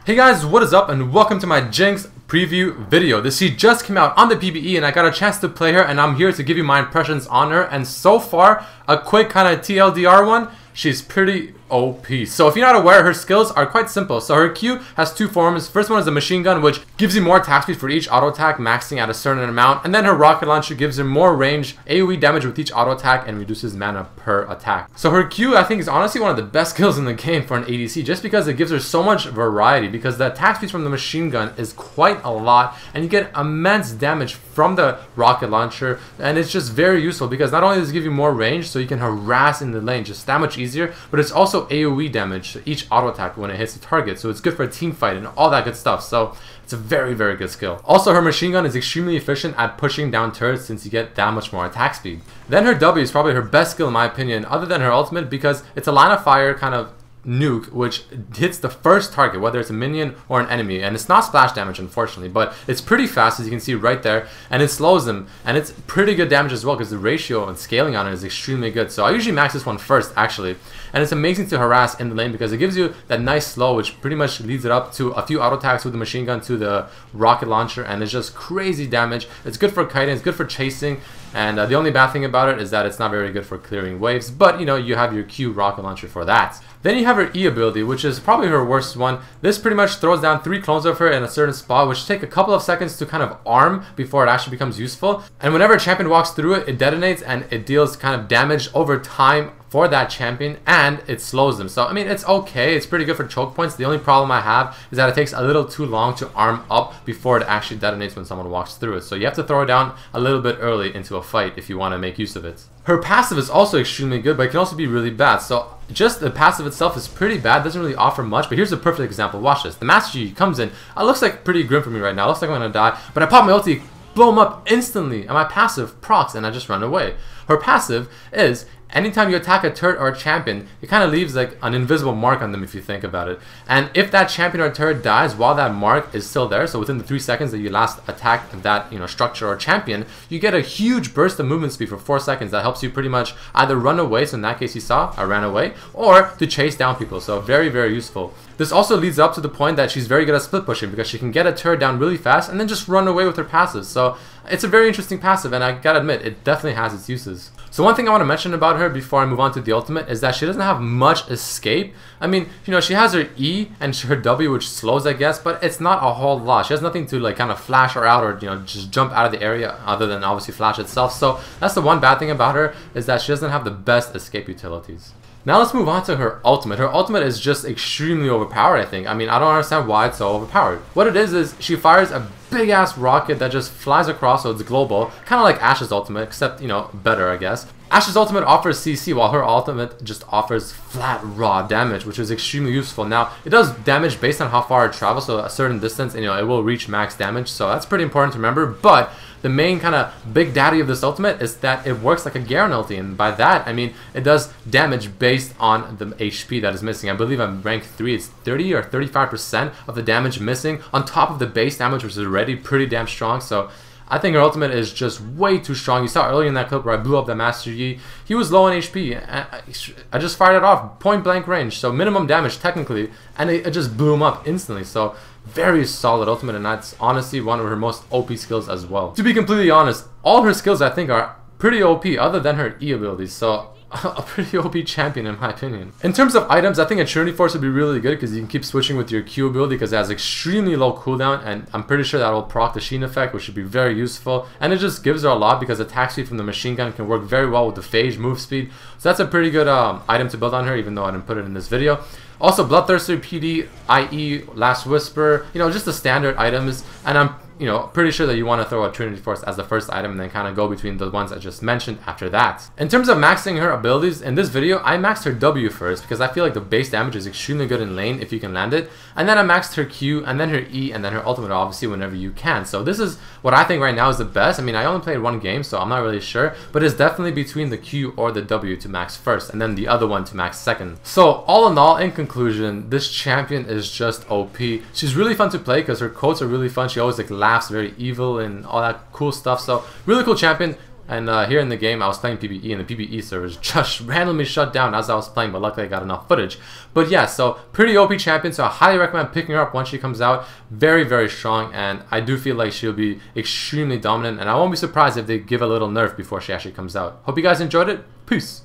Hey guys, what is up and welcome to my Jinx preview video. She just came out on the PvE and I got a chance to play her and I'm here to give you my impressions on her. And so far, a quick kind of TLDR one, she's pretty OP. So if you're not aware, her skills are quite simple. So her Q has two forms. First one is the machine gun, which gives you more attack speed for each auto attack, maxing at a certain amount. And then her rocket launcher gives her more range, AoE damage with each auto attack, and reduces mana per attack. So her Q, I think, is honestly one of the best skills in the game for an ADC, just because it gives her so much variety. Because the attack speed from the machine gun is quite a lot, and you get immense damage from the rocket launcher. And it's just very useful because not only does it give you more range, so you can harass in the lane just that much easier, but it's also AoE damage to each auto attack when it hits the target, so it's good for a team fight and all that good stuff. So it's a very good skill. Also, her machine gun is extremely efficient at pushing down turrets since you get that much more attack speed. Then her W is probably her best skill in my opinion, other than her ultimate, because it's a line of fire kind of nuke which hits the first target, whether it's a minion or an enemy, and it's not splash damage unfortunately, but it's pretty fast as you can see right there, and it slows them, and it's pretty good damage as well because the ratio and scaling on it is extremely good. So I usually max this one first actually, and it's amazing to harass in the lane because it gives you that nice slow which pretty much leads it up to a few auto attacks with the machine gun to the rocket launcher, and it's just crazy damage. It's good for kiting, it's good for chasing, and the only bad thing about it is that it's not very good for clearing waves, but you know, you have your Q rocket launcher for that. Then you have her E ability, which is probably her worst one. This pretty much throws down 3 clones of her in a certain spot, which take a couple of seconds to kind of arm before it actually becomes useful. And whenever a champion walks through it, it detonates and it deals kind of damage over time for that champion, and it slows them. So I mean, it's okay, it's pretty good for choke points. The only problem I have is that it takes a little too long to arm up before it actually detonates when someone walks through it. So you have to throw it down a little bit early into a fight if you want to make use of it. Her passive is also extremely good, but it can also be really bad. So just the passive itself is pretty bad, doesn't really offer much, but here's a perfect example. Watch this. The Master Yi comes in, it looks like pretty grim for me right now, it looks like I'm gonna die, but I pop my ulti, blow him up instantly, and my passive procs and I just run away. Her passive is, anytime you attack a turret or a champion, it kind of leaves like an invisible mark on them if you think about it. And if that champion or turret dies while that mark is still there, so within the 3 seconds that you last attacked that structure or champion, you get a huge burst of movement speed for 4 seconds that helps you pretty much either run away, so in that case you saw, I ran away, or to chase down people, so very useful. This also leads up to the point that she's very good at split pushing because she can get a turret down really fast and then just run away with her passive. So it's a very interesting passive, and I gotta admit, it definitely has its uses. So one thing I want to mention about her before I move on to the ultimate is that she doesn't have much escape. I mean, she has her E and her W, which slows, I guess, but it's not a whole lot. She has nothing to like kind of flash her out or just jump out of the area other than obviously flash itself. So that's the one bad thing about her, is that she doesn't have the best escape utilities. Now let's move on to her ultimate. Her ultimate is just extremely overpowered, I think. I mean, I don't understand why it's so overpowered. What it is she fires a big ass rocket that just flies across, so it's global. Kind of like Ashe's ultimate, except, better, I guess. Ashe's ultimate offers CC, while her ultimate just offers flat raw damage, which is extremely useful. Now, it does damage based on how far it travels, so a certain distance, it will reach max damage, so that's pretty important to remember. But the main kind of big daddy of this ultimate is that it works like a Garen ulti, and by that, I mean, it does damage based on the HP that is missing. I believe I'm rank 3, it's 30 or 35% of the damage missing, on top of the base damage, which is already pretty damn strong. So I think her ultimate is just way too strong. You saw earlier in that clip where I blew up that Master Yi. He was low on HP. I just fired it off, point blank range, so minimum damage technically, and it just blew him up instantly. So very solid ultimate, and that's honestly one of her most OP skills as well. To be completely honest, all her skills I think are pretty OP other than her E abilities. So a pretty OP champion in my opinion. In terms of items, I think a Trinity Force would be really good because you can keep switching with your Q ability because it has extremely low cooldown, and I'm pretty sure that will proc the Sheen effect, which should be very useful. And it just gives her a lot because attack speed from the machine gun can work very well with the phage move speed. So that's a pretty good item to build on her, even though I didn't put it in this video. Also, Bloodthirster, PD, IE, Last Whisper, just the standard items, and I'm pretty sure that you want to throw a Trinity Force as the first item and then kind of go between the ones I just mentioned after that. In terms of maxing her abilities, in this video, I maxed her W first because I feel like the base damage is extremely good in lane if you can land it. And then I maxed her Q, and then her E, and then her ultimate obviously whenever you can. So this is what I think right now is the best. I mean, I only played one game, so I'm not really sure, but it's definitely between the Q or the W to max first, and then the other one to max second. So all in all, in conclusion, this champion is just OP. She's really fun to play because her quotes are really fun. She always like laughs very evil and all that cool stuff. So really cool champion. And here in the game, I was playing PvE, and the PvE servers just randomly shut down as I was playing, but luckily I got enough footage. But yeah, so pretty OP champion, so I highly recommend picking her up once she comes out. Very, very strong, and I do feel like she'll be extremely dominant, and I won't be surprised if they give a little nerf before she actually comes out. Hope you guys enjoyed it. Peace!